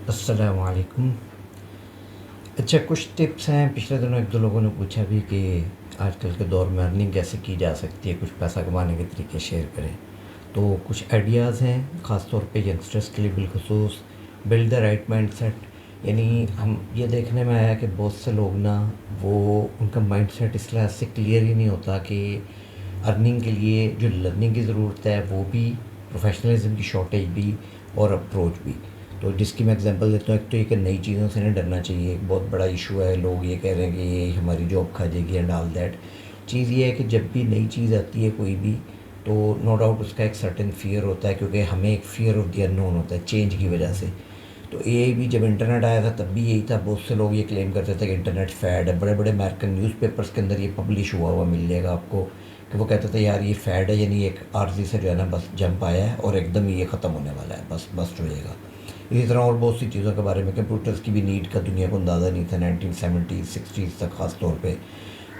अस्सलामु अलैकुम। अच्छा, कुछ टिप्स हैं। पिछले दिनों एक दो लोगों ने पूछा भी कि आजकल के दौर में अर्निंग कैसे की जा सकती है, कुछ पैसा कमाने के तरीके शेयर करें। तो कुछ आइडियाज़ हैं ख़ास तौर पे यंगस्टर्स के लिए बिलखुसूस। Build the right mindset. यानी हम ये देखने में आया कि बहुत से लोग ना, वो उनका माइंडसेट इस लिहाज से क्लियर ही नहीं होता कि अर्निंग के लिए जो लर्निंग की ज़रूरत है वो भी, प्रोफेशनलिज्म की शॉर्टेज भी, और अप्रोच भी। तो जिसकी मैं एग्जांपल देता हूँ, एक तो ये कि नई चीज़ों से नहीं डरना चाहिए। एक बहुत बड़ा इशू है, लोग ये कह रहे हैं कि ये हमारी जॉब खा जाएगी एंड ऑल दैट। चीज़ ये है कि जब भी नई चीज़ आती है कोई भी, तो नो डाउट उसका एक सर्टेन फ़ियर होता है, क्योंकि हमें एक फ़ियर ऑफ द अननोन होता है चेंज की वजह से। तो ये भी जब इंटरनेट आया था तब भी यही था। बहुत से लोग ये क्लेम करते थे कि इंटरनेट फ़ैड है। बड़े बड़े अमेरिकन न्यूज़पेपर्स के अंदर ये पब्लिश हुआ हुआ मिल जाएगा आपको, कि वो कहते थे यार ये फ़ैड है, यानी एक आर्जी से जो है ना बस जंप आया है और एकदम ये ख़त्म होने वाला है, बस बस्ट हो जाएगा। इसी तरह और बहुत सी चीज़ों के बारे में, कंप्यूटर्स की भी नीड का दुनिया को अंदाज़ा नहीं था 1970s 60s तक ख़ास तौर पे।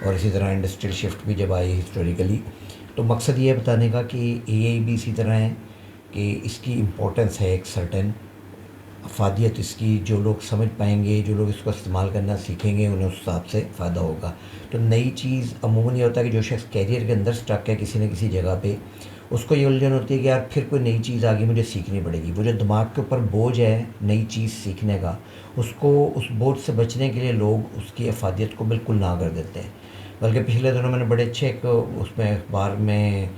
और इसी तरह इंडस्ट्रियल शिफ्ट भी जब आई हिस्टोरिकली। तो मकसद ये है बताने का कि ए भी इसी तरह है कि इसकी इम्पोर्टेंस है, एक सर्टेन अफादियत इसकी। जो लोग समझ पाएंगे, जो लोग इसको इस्तेमाल करना सीखेंगे, उन्हें उस हिसाब से फ़ायदा होगा। तो नई चीज़ अमूमन ये होता है कि जो शख्स कैरियर के अंदर स्टक है किसी न किसी जगह पे, उसको ये उलझन होती है कि यार फिर कोई नई चीज़ आ गई, मुझे सीखनी पड़ेगी। वो जो दिमाग के ऊपर बोझ है नई चीज़ सीखने का, उसको, उस बोझ से बचने के लिए लोग उसकी अफादियत को बिल्कुल ना कर देते हैं। बल्कि पिछले दिनों मैंने बड़े अच्छे एक उसमें अखबार में,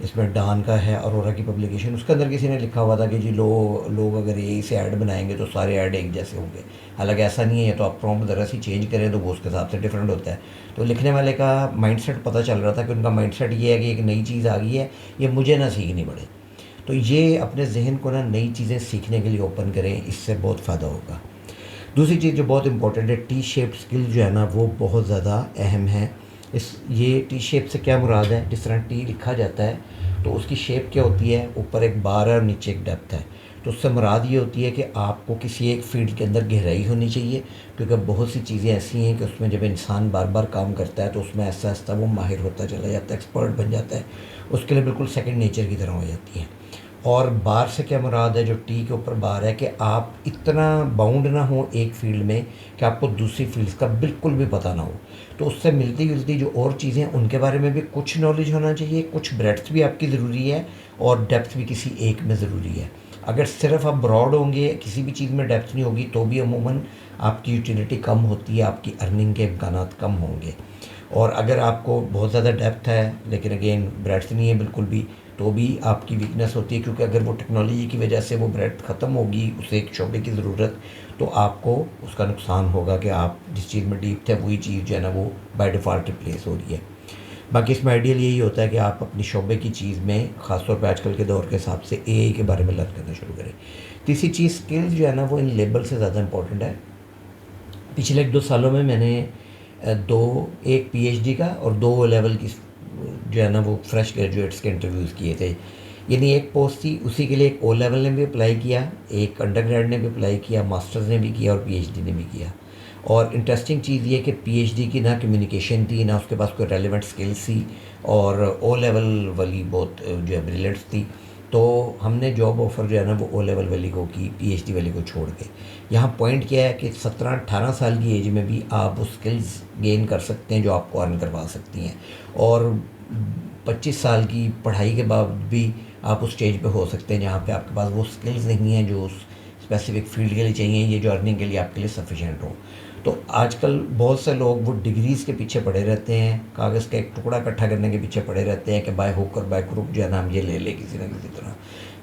इसमें डॉन का है अरोरा की पब्लिकेशन, उसके अंदर किसी ने लिखा हुआ था कि जी लोग अगर यही से ऐड बनाएंगे तो सारे ऐड एक जैसे होंगे। हालांकि ऐसा नहीं है, तो आप प्रॉम्प्ट ज़रा सी चेंज करें तो वो उसके हिसाब से डिफरेंट होता है। तो लिखने वाले का माइंडसेट पता चल रहा था कि उनका माइंडसेट ये है कि एक नई चीज़ आ गई है, ये मुझे ना सीखनी पड़े। तो ये अपने जहन को ना नई चीज़ें सीखने के लिए ओपन करें, इससे बहुत फ़ायदा होगा। दूसरी चीज़ जो बहुत इंपॉर्टेंट है, टी शेप्ड स्किल जो है ना वो बहुत ज़्यादा अहम है। इस ये टी शेप से क्या मुराद है, जिस तरह टी लिखा जाता है तो उसकी शेप क्या होती है, ऊपर एक बार है और नीचे एक डेप्थ है। तो उससे मुराद ये होती है कि आपको किसी एक फील्ड के अंदर गहराई होनी चाहिए, क्योंकि बहुत सी चीज़ें ऐसी हैं कि उसमें जब इंसान बार बार काम करता है तो उसमें ऐसा ऐसा वो माहिर होता चला जाता है, एक्सपर्ट बन जाता है। उसके लिए बिल्कुल सेकंड नेचर की तरह हो जाती है। और बार से क्या मुराद है, जो टी के ऊपर बार है, कि आप इतना बाउंड ना हो एक फील्ड में कि आपको दूसरी फील्ड्स का बिल्कुल भी पता ना हो। तो उससे मिलती जुलती जो और चीज़ें हैं उनके बारे में भी कुछ नॉलेज होना चाहिए, कुछ ब्रेड्थ भी आपकी ज़रूरी है और डेप्थ भी किसी एक में ज़रूरी है। अगर सिर्फ आप ब्रॉड होंगे, किसी भी चीज़ में डेप्थ नहीं होगी, तो भी अमूमन आपकी यूटिलिटी कम होती है, आपकी अर्निंग के इम्कानात कम होंगे। और अगर आपको बहुत ज़्यादा डेप्थ है लेकिन अगेन ब्रेड्थ नहीं है बिल्कुल भी, तो भी आपकी वीकनेस होती है, क्योंकि अगर वो टेक्नोलॉजी की वजह से वो ब्रेड्थ ख़त्म होगी, उसे एक शोबे की ज़रूरत, तो आपको उसका नुकसान होगा कि आप जिस चीज़ में डीप थे वही चीज़ जो है ना वो बाय डिफ़ॉल्ट रिप्लेस हो रही है। बाकी इसमें आइडियल यही होता है कि आप अपनी शोबे की चीज़ में, ख़ासतौर पर आजकल के दौर के हिसाब से एआई के बारे में लर्न करना शुरू करें। तीसरी चीज़ स्किल्स जो है ना वो इन लेबल से ज़्यादा इंपॉर्टेंट है। पिछले एक दो सालों में मैंने एक पीएचडी का और दो ओ लेवल की जो है ना वो फ्रेश ग्रेजुएट्स के इंटरव्यूज़ किए थे। यानी एक पोस्ट थी, उसी के लिए एक ओ लेवल ने भी अप्लाई किया, एक अंडर ग्रेड ने भी अप्लाई किया, मास्टर्स ने भी किया और पीएचडी ने भी किया। और इंटरेस्टिंग चीज़ ये कि पीएचडी की ना कम्युनिकेशन थी, ना उसके पास कोई रेलिवेंट स्किल्स थी, और ओ लेवल वाली बहुत जो है ब्रिलियंट्स थी। तो हमने जॉब ऑफ़र जो है ना वो ओ लेवल वाली को की, पीएचडी वाली को छोड़ के। यहाँ पॉइंट क्या है कि 17-18 साल की एज में भी आप वो स्किल्स गेन कर सकते हैं जो आपको अर्न करवा सकती हैं। और 25 साल की पढ़ाई के बाद भी आप उस स्टेज पे हो सकते हैं जहाँ पे आपके पास वो स्किल्स नहीं हैं जो उस स्पेसिफिक फील्ड के लिए चाहिए, ये जो अर्निंग के लिए आपके लिए सफिशिएंट हो। तो आजकल बहुत से लोग वो डिग्रीज़ के पीछे पड़े रहते हैं, कागज़ का एक टुकड़ा इकट्ठा करने के पीछे पड़े रहते हैं कि बाय हुक और बाय क्रुक जो है ना हम ये ले लें किसी न किसी तरह।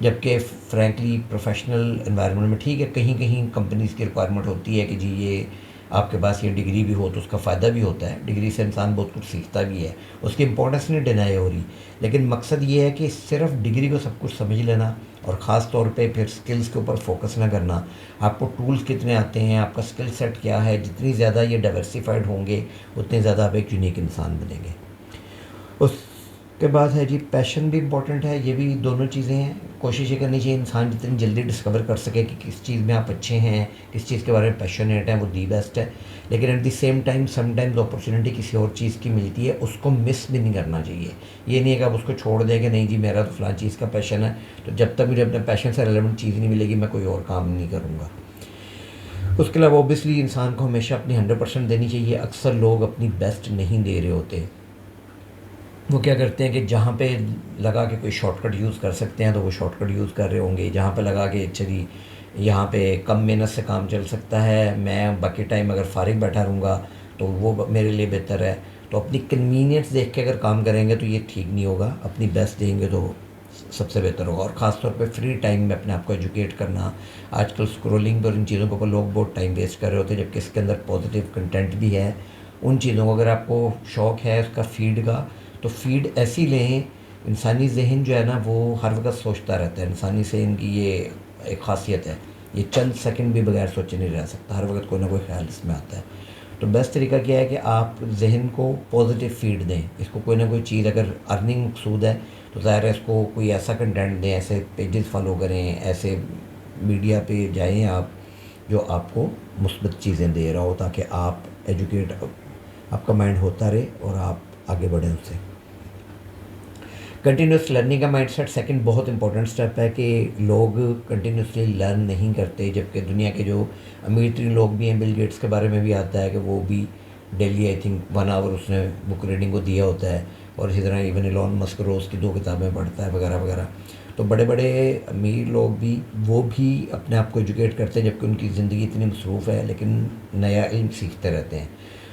जबकि फ्रैंकली प्रोफेशनल एनवायरनमेंट में ठीक है, कहीं कहीं कंपनीज़ की रिक्वायरमेंट होती है कि जी ये आपके पास ये डिग्री भी हो, तो उसका फ़ायदा भी होता है। डिग्री से इंसान बहुत कुछ सीखता भी है, उसकी इंपॉर्टेंस नहीं डिनाई हो रही। लेकिन मकसद ये है कि सिर्फ डिग्री को सब कुछ समझ लेना और ख़ास तौर पे फिर स्किल्स के ऊपर फोकस ना करना। आपको टूल्स कितने आते हैं, आपका स्किल सेट क्या है, जितनी ज़्यादा ये डाइवर्सिफाइड होंगे उतने ज़्यादा आप एक यूनिक इंसान बनेंगे। उसके बाद है जी पैशन भी इम्पोर्टेंट है। ये भी दोनों चीज़ें हैं। कोशिश ये करनी चाहिए इंसान जितनी जल्दी डिस्कवर कर सके कि किस चीज़ में आप अच्छे हैं, किस चीज़ के बारे में पैशनेट हैं, वो दी बेस्ट है। लेकिन at the same time sometimes opportunity किसी और चीज़ की मिलती है, उसको मिस भी नहीं करना चाहिए। ये नहीं है कि आप उसको छोड़ दें कि नहीं जी मेरा तो फ़लाँ चीज़ का पैशन है, तो जब तक मुझे अपने पैशन से रिलेवेंट चीज़ नहीं मिलेगी मैं कोई और काम नहीं करूँगा। उसके अलावा ऑब्वियसली इंसान को हमेशा अपनी 100% देनी चाहिए। अक्सर लोग अपनी बेस्ट नहीं दे रहे होते। वो क्या करते हैं कि जहाँ पे लगा के कोई शॉर्टकट यूज़ कर सकते हैं तो वो शॉर्टकट यूज़ कर रहे होंगे, जहाँ पे लगा के चलिए यहाँ पे कम मेहनत से काम चल सकता है, मैं बाकी टाइम अगर फारिग बैठा रहूँगा तो वो मेरे लिए बेहतर है। तो अपनी कन्वीनियंस देख के अगर काम करेंगे तो ये ठीक नहीं होगा। अपनी बेस्ट देंगे तो सबसे बेहतर होगा। और ख़ास तौर पे फ्री टाइम में अपने आप को एजुकेट करना। आजकल स्क्रॉलिंग पर इन चीज़ों के ऊपर लोग बहुत टाइम वेस्ट कर रहे होते हैं, जबकि इसके अंदर पॉजिटिव कंटेंट भी है। उन चीज़ों को अगर आपको शौक़ है उसका फीड का, तो फीड ऐसी लें। इंसानी ज़हन जो है ना वो हर वक्त सोचता रहता है। इंसानी ज़हन की ये एक ख़ासियत है, ये चंद सेकंड भी बगैर सोचे नहीं रह सकता, हर वक्त कोई ना कोई ख्याल इसमें आता है। तो बेस्ट तरीका क्या है कि आप जहन को पॉजिटिव फीड दें। इसको कोई ना कोई चीज़, अगर अर्निंग मकसूद है तो ज़ाहिर है इसको कोई ऐसा कंटेंट दें, ऐसे पेजेस फॉलो करें, ऐसे मीडिया पे जाएं आप जो आपको मुस्बत चीज़ें दे रहा हो, ताकि आप एजुकेट, आपका माइंड होता रहे और आप आगे बढ़ें उससे। कंटिन्यूस लर्निंग का माइंडसेट सेकंड बहुत इंपॉर्टेंट स्टेप है कि लोग कंटिन्यूसली लर्न नहीं करते, जबकि दुनिया के जो अमीर तरीन लोग भी हैं, बिल गेट्स के बारे में भी आता है कि वो भी डेली आई थिंक 1 आवर उसने बुक रीडिंग को दिया होता है। और इसी तरह इवन एलोन मस्क रोज़ की 2 किताबें पढ़ता है वगैरह वगैरह। तो बड़े बड़े अमीर लोग भी, वो भी अपने आप को एजुकेट करते हैं, जबकि उनकी ज़िंदगी इतनी मसरूफ़ है, लेकिन नया इल्म सीखते रहते हैं।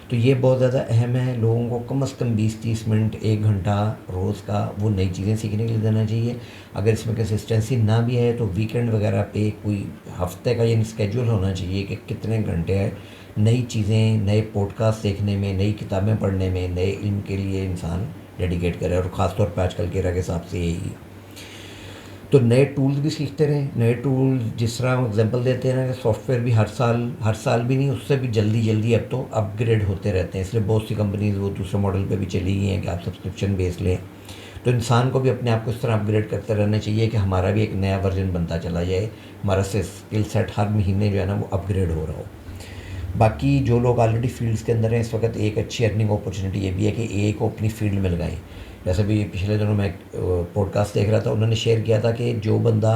तो ये बहुत ज़्यादा अहम है। लोगों को कम से कम 20-30 मिनट, 1 घंटा रोज़ का वो नई चीज़ें सीखने के लिए देना चाहिए। अगर इसमें कंसिस्टेंसी ना भी है तो वीकेंड वगैरह पे कोई हफ्ते का यानी स्केड्यूल होना चाहिए कि कितने घंटे हैं नई चीज़ें, नए पॉडकास्ट देखने में, नई किताबें पढ़ने में, नए इल्म के लिए इंसान डेडिकेट करे। और ख़ास तौर पर आजकल के हिसाब से यही। तो नए टूल्स भी सीखते रहें। नए टूल जिस तरह हम एग्जांपल देते हैं ना कि सॉफ्टवेयर भी हर साल भी नहीं, उससे भी जल्दी अब तो अपग्रेड होते रहते हैं। इसलिए बहुत सी कंपनीज़ वो दूसरे मॉडल पे भी चली गई हैं कि आप सब्सक्रिप्शन बेस लें। तो इंसान को भी अपने आप को इस तरह अपग्रेड करते रहना चाहिए कि हमारा भी एक नया वर्जन बनता चला जाए, हमारा से स्किल सेट हर महीने जो है ना वो अपग्रेड हो रहा हो। बाकी जो लोग ऑलरेडी फील्ड्स के अंदर हैं, इस वक्त एक अच्छी अर्निंग अपॉर्चुनिटी ये भी है कि ए को अपनी फील्ड में लगाएं। जैसे भी पिछले दिनों मैं पॉडकास्ट देख रहा था, उन्होंने शेयर किया था कि जो बंदा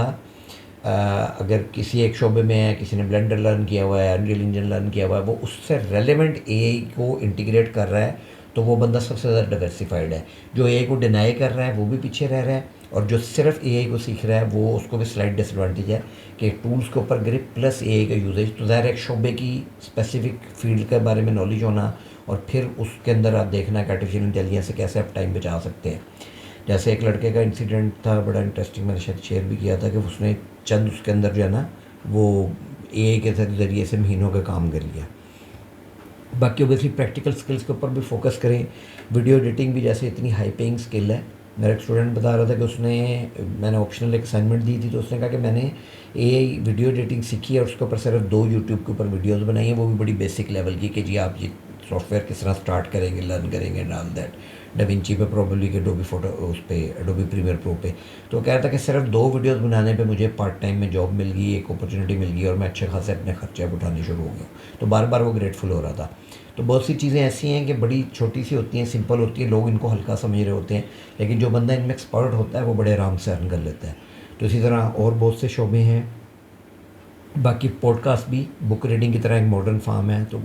अगर किसी एक शोबे में है, किसी ने ब्लेंडर लर्न किया हुआ है, अनरियल इंजन लर्न किया हुआ है, वो उससे रेलेवेंट एआई को इंटीग्रेट कर रहा है, तो वो बंदा सबसे ज़्यादा डाइवर्सिफाइड है। जो एआई को डिनाई कर रहा है वो भी पीछे रह रहा है, और जो सिर्फ एआई को सीख रहा है वो, उसको भी स्लाइड डिसएडवांटेज है कि टूल्स के ऊपर ग्रिप प्लस एआई का यूजेज। तो ज़ाहिर एक शोबे की स्पेसिफिक फील्ड के बारे में नॉलेज होना, और फिर उसके अंदर आप देखना कि आर्टिफिशियल इंटेलिजेंस से कैसे आप टाइम बचा सकते हैं। जैसे एक लड़के का इंसिडेंट था, बड़ा इंटरेस्टिंग, मैंने शायद शेयर भी किया था कि उसने चंद उसके अंदर जो है ना वो एआई के ज़रिए से महीनों का काम कर लिया। बाकी ओबियसली प्रैक्टिकल स्किल्स के ऊपर भी फोकस करें। वीडियो एडिटिंग भी जैसे इतनी हाई पेइंग स्किल है। मेरा एक स्टूडेंट बता रहा था कि मैंने ऑप्शनल एक असाइनमेंट दी थी, तो उसने कहा कि मैंने एआई वीडियो एडिटिंग सीखी है और उसके ऊपर सिर्फ 2 यूट्यूब के ऊपर वीडियोस बनाई हैं, वो भी बड़ी बेसिक लेवल की, कि जी आप ये सॉफ्टवेयर किस तरह स्टार्ट करेंगे, लर्न करेंगे एंड ऑल दैट। डाविंची पे प्रोबेबली के एडोबी फोटो उस पर एडोबी प्रीमियर प्रो पे। तो कह रहा था कि सिर्फ 2 वीडियोस बनाने पे मुझे पार्ट टाइम में जॉब मिल गई, एक अपॉर्चुनिटी मिल गई, और मैं अच्छे खासे अपने खर्चे अब उठाने शुरू हो गया। तो बार बार वो ग्रेटफुल हो रहा था। तो बहुत सी चीज़ें ऐसी हैं कि बड़ी छोटी सी होती हैं, सिंपल होती हैं, लोग इनको हल्का समझ रहे होते हैं, लेकिन जो बंदा इनमें एक्सपर्ट होता है वो बड़े आराम से अर्न कर लेता है। तो इसी तरह और बहुत से शोबे हैं। बाकी पॉडकास्ट भी बुक रीडिंग की तरह एक मॉडर्न फॉर्म है। तो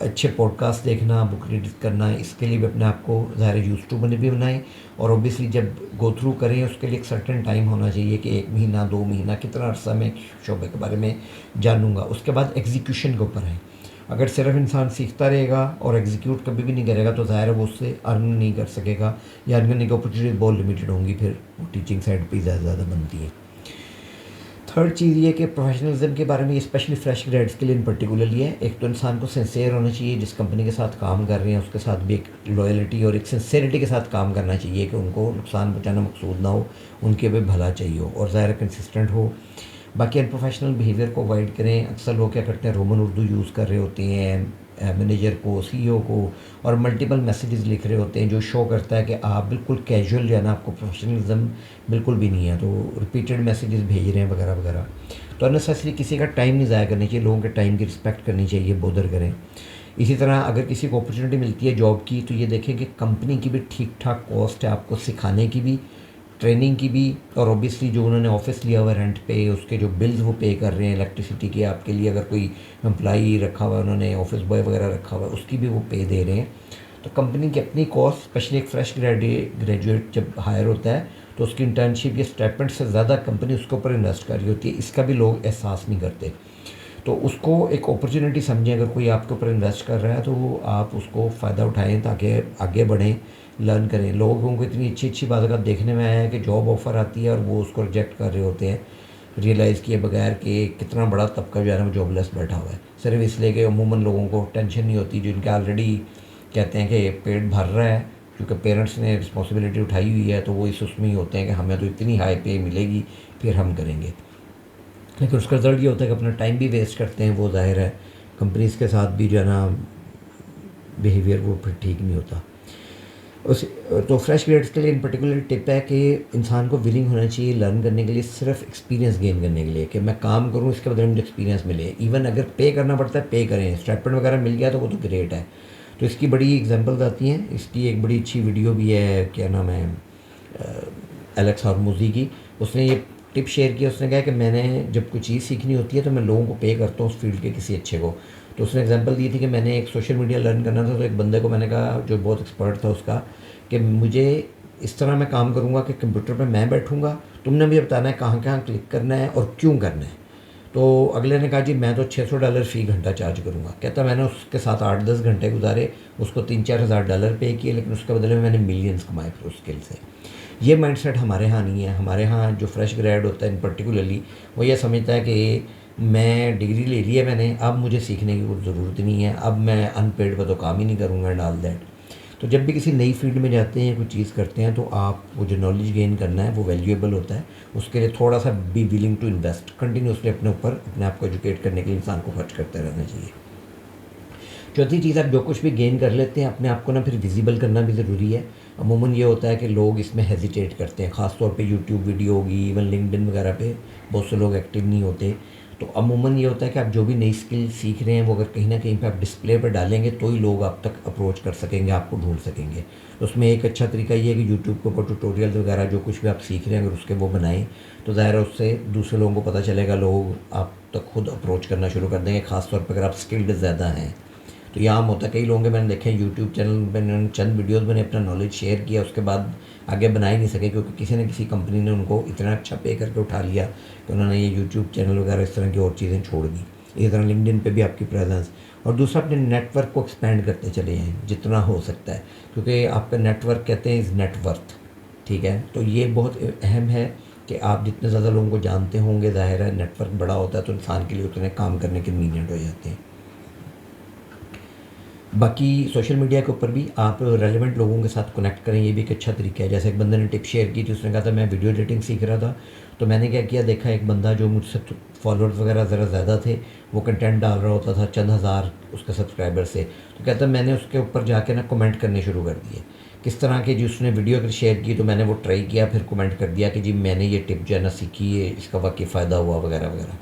अच्छे पॉडकास्ट देखना, बुक रीड करना, इसके लिए भी अपने आप को ज़ाहिर यूज़ टू बने भी बनाएं। और ऑब्वियसली जब गो थ्रू करें उसके लिए एक सर्टेन टाइम होना चाहिए कि 1 महीना 2 महीना कितना अर्सा मैं शोबे के बारे में जानूँगा। उसके बाद एग्जीक्यूशन के ऊपर है। अगर सिर्फ इंसान सीखता रहेगा और एग्जीक्यूट कभी भी नहीं करेगा तो ज़ाहिर है वो उससे अर्न नहीं कर सकेगा, या अर्न करने की अपॉर्चुनिटी बहुत लिमिटेड होंगी, फिर वो टीचिंग साइड पर ज़्यादा बनती है। थर्ड चीज़ ये कि प्रोफेशनलिज्म के बारे में, स्पेशली फ्रेश ग्रेड्स के लिए इन पर्टिकुलरली है। एक तो इंसान को सिंसेयर होना चाहिए, जिस कंपनी के साथ काम कर रहे हैं उसके साथ भी एक लॉयल्टी और एक सिंसेरिटी के साथ काम करना चाहिए कि उनको नुकसान पहुँचाना मकसूद ना हो, उनके भी भला चाहिए हो, और ज़ाहिर कंसिस्टेंट हो। बाकी अनप्रोफेशनल बिहेवियर को अवॉइड करें। अक्सर लोग क्या करते हैं, रोमन उर्दू यूज़ कर रहे होते हैं मैनेजर को, सीईओ को, और मल्टीपल मैसेजेस लिख रहे होते हैं जो शो करता है कि आप बिल्कुल कैजुअल जो है ना, आपको प्रोफेशनलिज्म बिल्कुल भी नहीं है। तो रिपीटेड मैसेजेस भेज रहे हैं वगैरह वगैरह। तो अननेसेसरी किसी का टाइम नहीं ज़ाया करनी चाहिए, लोगों के टाइम की रिस्पेक्ट करनी चाहिए, बोदर करें। इसी तरह अगर किसी को अपॉर्चुनिटी मिलती है जॉब की, तो ये देखें कि कंपनी की भी ठीक ठाक कॉस्ट है आपको सिखाने की भी, ट्रेनिंग की भी, और ऑब्वियसली जो उन्होंने ऑफिस लिया हुआ है रेंट पे, उसके जो बिल्स वो पे कर रहे हैं इलेक्ट्रिसिटी के, आपके लिए अगर कोई एम्प्लॉई रखा हुआ है, उन्होंने ऑफिस बॉय वगैरह रखा हुआ है, उसकी भी वो पे दे रहे हैं। तो कंपनी की अपनी कॉस्ट, स्पेशली एक फ्रेश ग्रेजुएट जब हायर होता है तो उसकी इंटर्नशिप या स्टाइपेंड से ज़्यादा कंपनी उसके ऊपर इन्वेस्ट कर रही होती है। इसका भी लोग एहसास नहीं करते। तो उसको एक अपॉर्चुनिटी समझें, अगर कोई आपके ऊपर इन्वेस्ट कर रहा है तो आप उसको फ़ायदा उठाएं ताकि आगे बढ़ें, लर्न करें। लोगों को इतनी अच्छी अच्छी बात का देखने में आया है कि जॉब ऑफ़र आती है और वो उसको रिजेक्ट कर रहे होते हैं, रियलाइज़ किए बगैर कि कितना बड़ा तबका जो है ना वो जॉबलेस बैठा हुआ है, सिर्फ इसलिए कि अमूमन लोगों को टेंशन नहीं होती, जो इनके ऑलरेडी कहते हैं कि पेट भर रहा है, क्योंकि पेरेंट्स ने रिस्पॉन्सिबिलिटी उठाई हुई है, तो वो इस उसमें ही होते हैं कि हमें तो इतनी हाई पे मिलेगी फिर हम करेंगे। लेकिन उसका रिज़ल्ट ये होता है कि अपना टाइम भी वेस्ट करते हैं, वो ज़ाहिर है कंपनीज़ के साथ भी जो है ना बिहेवियर वो फिर ठीक नहीं होता। उस तो फ्रेश ग्रेड्स के लिए इन पर्टिकुलर टिप है कि इंसान को विलिंग होना चाहिए लर्न करने के लिए, सिर्फ एक्सपीरियंस गेन करने के लिए, कि मैं काम करूँ इसके बदले मुझे एक्सपीरियंस मिले। इवन अगर पे करना पड़ता है पे करें, स्टाइपेंड वगैरह मिल गया तो वो तो ग्रेट है। तो इसकी बड़ी एग्जांपल्स आती हैं। इसकी एक बड़ी अच्छी वीडियो भी है, क्या नाम है, एलेक्स हार्मोजी की। उसने ये टिप शेयर किया, उसने कहा कि मैंने जब कोई चीज़ सीखनी होती है तो मैं लोगों को पे करता हूँ उस फील्ड के किसी अच्छे को। तो उसने एग्जांपल दी थी कि मैंने एक सोशल मीडिया लर्न करना था, तो एक बंदे को मैंने कहा जो बहुत एक्सपर्ट था उसका, कि मुझे इस तरह मैं काम करूँगा कि कंप्यूटर पे मैं बैठूँगा, तुमने मुझे बताना है कहाँ कहाँ क्लिक करना है और क्यों करना है। तो अगले ने कहा जी मैं तो $600 फ़ी घंटा चार्ज करूँगा। कहता मैंने उसके साथ 8-10 घंटे गुजारे, उसको $3-4 हज़ार पे किए, लेकिन उसके बदले में मैंने मिलियंस कमाए फिर उस स्किल से। ये माइंडसेट हमारे यहाँ नहीं है। हमारे यहाँ जो फ्रेश ग्रेड होता है इन पर्टिकुलरली, वो ये समझता है कि मैं डिग्री ले ली है मैंने, अब मुझे सीखने की कोई ज़रूरत नहीं है, अब मैं अनपेड पर तो काम ही नहीं करूँगा एंड ऑल दैट। तो जब भी किसी नई फील्ड में जाते हैं, कोई चीज़ करते हैं, तो आप वो जो नॉलेज गेन करना है वो वैल्यूएबल होता है। उसके लिए थोड़ा सा be willing to invest, continuously अपने ऊपर अपने आप को एजुकेट करने के लिए इंसान को खर्च करते रहना चाहिए। चौथी चीज़, आप जो कुछ भी गेन कर लेते हैं अपने आप को ना फिर विजिबल करना भी ज़रूरी है। अमूमन ये होता है कि लोग इसमें हेजिटेट करते हैं, ख़ास तौर पे यूट्यूब वीडियो होगी, इवन लिंक्डइन वगैरह पे बहुत से लोग एक्टिव नहीं होते। तो अमूमन ये होता है कि आप जो भी नई स्किल सीख रहे हैं वो अगर कहीं ना कहीं पे आप डिस्प्ले पर डालेंगे तो ही लोग आप तक अप्रोच कर सकेंगे, आपको ढूंढ सकेंगे। तो उसमें एक अच्छा तरीका ये है कि यूट्यूब के ऊपर ट्यूटोरियल वगैरह जो कुछ भी आप सीख रहे हैं अगर उसके वो बनाएं, तो ज़ाहिर है उससे दूसरे लोगों को पता चलेगा, लोग आप तक खुद अप्रोच करना शुरू कर देंगे, ख़ासतौर पर अगर आप स्किल्ड ज़्यादा हैं। तो ये आम होता है, कई लोगों के मैंने देखे यूट्यूब चैनल पे उन्होंने चंद वीडियोस मैंने अपना नॉलेज शेयर किया, उसके बाद आगे बना ही नहीं सके, क्योंकि किसी न किसी कंपनी ने उनको इतना अच्छा पे करके उठा लिया कि उन्होंने ये यूट्यूब चैनल वगैरह इस तरह की और चीज़ें छोड़ दी। इसी तरह लिंक्डइन पे भी आपकी प्रेजेंस, और दूसरा अपने नेटवर्क को एक्सपेंड करते चले जाएँ जितना हो सकता है, क्योंकि आपका नेटवर्क कहते हैं इज़ नेटवर्थ। ठीक है, तो ये बहुत अहम है कि आप जितने ज़्यादा लोगों को जानते होंगे, ज़ाहिर है नेटवर्क बड़ा होता है तो इंसान के लिए उतने काम करने कन्वीनियंट हो जाते हैं। बाकी सोशल मीडिया के ऊपर भी आप रेलेवेंट लोगों के साथ कनेक्ट करें, ये भी एक अच्छा तरीका है। जैसे एक बंदे ने टिप शेयर की थी, उसने कहा था मैं वीडियो एडिटिंग सीख रहा था, तो मैंने क्या किया, देखा एक बंदा जो मुझसे फॉलोअर्स वगैरह ज़रा ज़्यादा थे, वो कंटेंट डाल रहा होता था चंद हज़ार उसके सब्सक्राइबर से, तो कहता मैंने उसके ऊपर जाके ना कमेंट करने शुरू कर दिए। किस तरह के, जो उसने वीडियो अगर शेयर की तो मैंने वो ट्राई किया, फिर कमेंट कर दिया कि जी मैंने ये टिप जो है ना सीखी है, इसका वाकई फ़ायदा हुआ वगैरह वगैरह।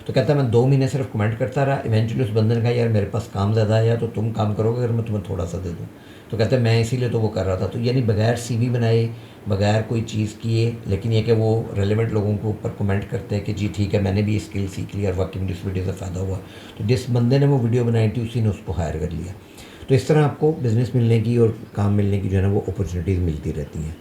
तो कहता है मैं 2 महीने सिर्फ कमेंट करता रहा। इवेंचुअली उस बंदे ने कहा यार मेरे पास काम ज़्यादा आया तो तुम काम करोगे अगर मैं तुम्हें थोड़ा सा दे दूँ। तो कहते हैं मैं इसीलिए तो वो कर रहा था। तो यानी बगैर सीवी बनाए, बगैर कोई चीज़ किए, लेकिन ये कि वो रेलेवेंट लोगों के ऊपर कमेंट करते हैं कि जी ठीक है मैंने भी स्किल सीख ली और वाकई मुझे इस वीडियो से फ़ायदा हुआ। तो जिस बंदे ने वो वीडियो बनाई थी उसी ने उसको हायर कर लिया। तो इस तरह आपको बिज़नेस मिलने की और काम मिलने की जो है ना वो अपॉर्चुनिटीज़ मिलती रहती हैं।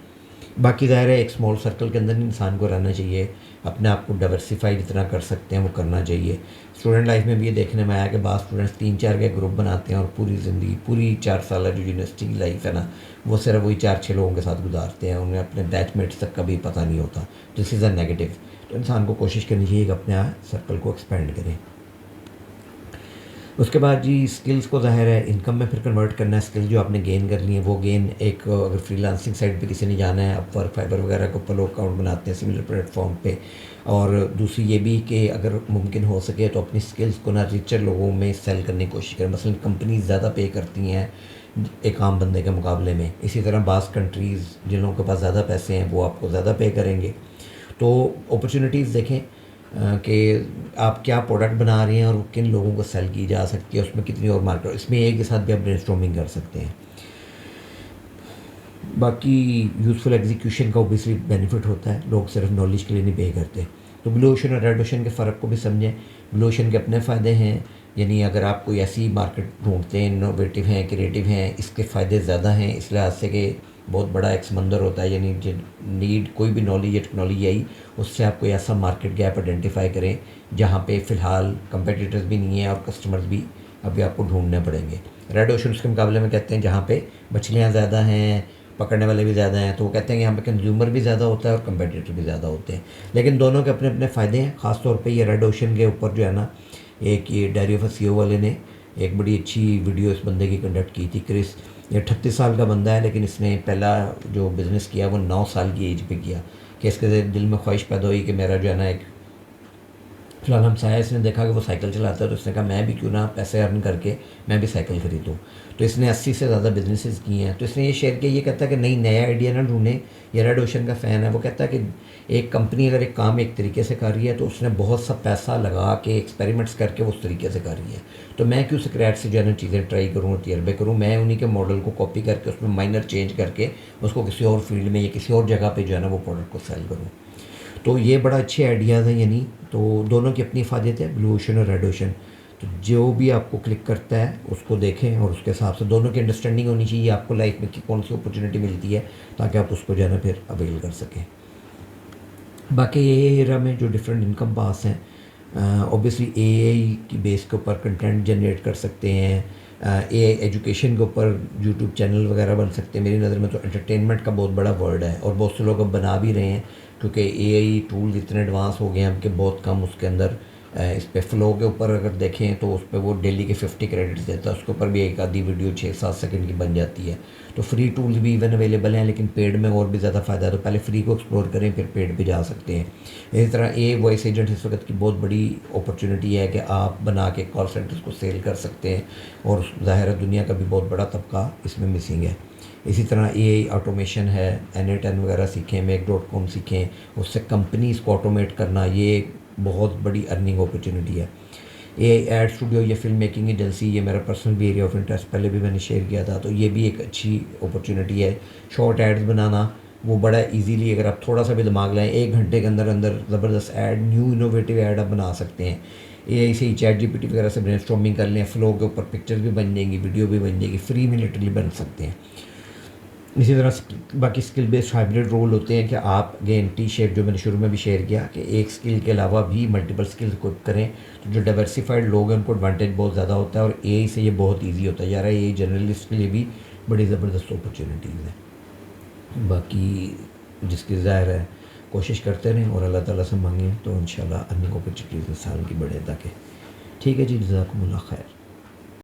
बाकी ज़ाहिर है एक स्मॉल सर्कल के अंदर इंसान को रहना चाहिए, अपने आप को डाइवर्सिफाई जितना कर सकते हैं वो करना चाहिए। स्टूडेंट लाइफ में भी ये देखने में आया कि बाद स्टूडेंट्स 3-4 के ग्रुप बनाते हैं और पूरी ज़िंदगी, पूरी 4 साल जो यूनिवर्सिटी की लाइफ है ना, वो सिर्फ वही 4-6 लोगों के साथ गुजारते हैं, उन्हें अपने बैचमेट्स तक का भी पता नहीं होता। This is a negative. तो इंसान को कोशिश करनी चाहिए कि अपने सर्कल को एक्सपेंड करें। उसके बाद जी स्किल्स को ज़ाहिर है इनकम में फिर कन्वर्ट करना है। स्किल जो आपने गेन कर ली है वो गेन, एक अगर फ्रीलांसिंग साइट पे किसी ने जाना है, अपवर्क, फाइवर वगैरह के ऊपर लोग अकाउंट बनाते हैं सिमिलर प्लेटफॉर्म पे। और दूसरी ये भी कि अगर मुमकिन हो सके तो अपनी स्किल्स को ना रिचर लोगों में सेल करने की कोशिश करें। मसलन कंपनीज ज़्यादा पे करती हैं एक आम बंदे के मुकाबले में, इसी तरह बास कंट्रीज़ जिन लोगों के पास ज़्यादा पैसे हैं वो आपको ज़्यादा पे करेंगे। तो अपॉर्चुनिटीज़ देखें कि आप क्या प्रोडक्ट बना रहे हैं और किन लोगों को सेल की जा सकती है, उसमें कितनी और मार्केट, इसमें एक के साथ भी आप ब्रेनस्टॉर्मिंग कर सकते हैं। बाकी यूज़फुल एग्जीक्यूशन का ओबियसली बेनिफिट होता है, लोग सिर्फ नॉलेज के लिए नहीं पे करते। तो ब्लू ओशन और रेड ओशन के फ़र्क को भी समझें। ब्लू ओशन के अपने फ़ायदे हैं, यानी अगर आप कोई ऐसी मार्केट ढूंढते हैं, इनोवेटिव हैं, क्रिएटिव हैं, इसके फ़ायदे ज़्यादा हैं इस लिहाज से कि बहुत बड़ा एक समंदर होता है, यानी जो नीड कोई भी नॉलेज या टेक्नोलॉजी आई उससे आप कोई ऐसा मार्केट गैप आइडेंटिफाई करें जहाँ पे फ़िलहाल कंपेटिटर्स भी नहीं है और कस्टमर्स भी अभी आपको ढूंढने पड़ेंगे। रेड ओशन के मुकाबले में कहते हैं जहाँ पे मछलियाँ ज़्यादा हैं, पकड़ने वाले भी ज़्यादा हैं, तो वो कहते हैं कि यहाँ पे कंज्यूमर भी ज़्यादा होता है और कंपेटिटर भी ज़्यादा होते हैं। लेकिन दोनों के अपने अपने फ़ायदे हैं। ख़ास तौर पे ये रेड ओशन के ऊपर जो है ना, एक ये डायरी ऑफ सीईओ वाले ने एक बड़ी अच्छी वीडियो इस बंदे की कंडक्ट की थी। क्रिस, ये 38 साल का बंदा है, लेकिन इसने पहला जो बिज़नेस किया वो 9 साल की एज पे किया कि इसके दिल में ख्वाहिश पैदा हुई कि मेरा जो है ना एक फिलहाल हमसाया, इसने देखा कि वो साइकिल चलाता है तो इसने कहा मैं भी क्यों ना पैसे अर्न करके मैं भी साइकिल खरीदूँ। तो इसने 80 से ज़्यादा बिजनेसेस किए हैं। तो इसने ये शेयर किया, ये कहता है कि नई नया आइडिया ना ढूंढें। ये रेड ओशन का फ़ैन है, वो कहता है कि एक कंपनी अगर एक काम एक तरीके से कर रही है तो उसने बहुत सा पैसा लगा के एक्सपेरिमेंट्स करके वो उस तरीके से कर रही है, तो मैं क्यों स्क्रैच से जो है ना चीज़ें ट्राई करूँ और तजर्बे करूँ। मैं उन्हीं के मॉडल को कॉपी करके उसमें माइनर चेंज करके उसको किसी और फील्ड में या किसी और जगह पर जो है ना वो प्रोडक्ट को सेल करूँ। तो ये बड़ा अच्छे आइडियाज़ हैं, यानी तो दोनों की अपनी फ़ायदे है, ब्लू ओशन और रेड ओशन। तो जो भी आपको क्लिक करता है उसको देखें और उसके हिसाब से दोनों की अंडरस्टैंडिंग होनी चाहिए आपको लाइफ में कि कौन सी अपॉर्चुनिटी मिलती है ताकि आप उसको जो है ना फिर अवेल कर सकें। बाकी ये एरा में जो डिफरेंट इनकम पास हैं, ऑब्वियसली एआई की बेस के ऊपर कंटेंट जनरेट कर सकते हैं, एआई एजुकेशन के ऊपर यूट्यूब चैनल वगैरह बन सकते हैं। मेरी नज़र में तो एंटरटेनमेंट का बहुत बड़ा वर्ड है और बहुत से लोग अब बना भी रहे हैं, क्योंकि एआई टूल्स इतने एडवांस हो गए हैं कि बहुत कम उसके अंदर इस पे फ्लो के ऊपर अगर देखें तो उस पर वो डेली के 50 क्रेडिट्स देता है, उसके ऊपर भी एक आधी वीडियो 6-7 सेकंड की बन जाती है। तो फ्री टूल्स भी इवन अवेलेबल हैं, लेकिन पेड में और भी ज़्यादा फ़ायदा है, तो पहले फ्री को एक्सप्लोर करें फिर पेड पे जा सकते हैं। इसी तरह ए वॉइस एजेंट इस वक्त की बहुत बड़ी अपॉर्चुनिटी है कि आप बना के कॉल सेंटर्स को सेल कर सकते हैं और ज़ाहिर है दुनिया का भी बहुत बड़ा तबका इसमें मिसिंग है। इसी तरह एआई ऑटोमेशन है, N8N वगैरह सीखें, make.com सीखें, उससे कंपनीज़ को ऑटोमेट करना ये एक बहुत बड़ी अर्निंग अपॉर्चुनिटी है। एआई एड स्टूडियो या फिल्म मेकिंग एजेंसी, ये मेरा पर्सनल भी एरिया ऑफ इंटरेस्ट पहले भी मैंने शेयर किया था, तो ये भी एक अच्छी अपॉर्चुनिटी है। शॉर्ट एड्स बनाना वो बड़ा इजीली, अगर आप थोड़ा सा भी दिमाग लाएं 1 घंटे के अंदर अंदर ज़बरदस्त ऐड, न्यू इनोवेटिव ऐड आप बना सकते हैं। एआई से ही चैट जीपीटी वगैरह से ब्रेनस्टॉर्मिंग कर लें, फ्लो के ऊपर पिक्चर्स भी बन जाएंगी, वीडियो भी बन जाएगी, फ्री में लिटरली बन सकते हैं। इसी तरह बाकी स्किल बेस्ड हाइब्रिड रोल होते हैं कि आप अगेन टी शेप जो मैंने शुरू में भी शेयर किया कि एक स्किल के अलावा भी मल्टीपल स्किल्स को करें, तो जो डाइवर्सिफाइड लोग हैं उनको एडवांटेज बहुत ज़्यादा होता है और एआई से ये बहुत इजी होता है। यार ये जर्नलिस्ट के लिए भी बड़ी ज़बरदस्त अपॉर्चुनिटीज़ हैं। बाकी जिसकी ज़ाहिर है कोशिश करते रहें और अल्लाह ताला से मांगें तो इंशाल्लाह अन्य अपॉर्चुनिटीज़ इंसान की बढ़े। ताकि ठीक है जी, जज़ाकुमुल्लाह खैर।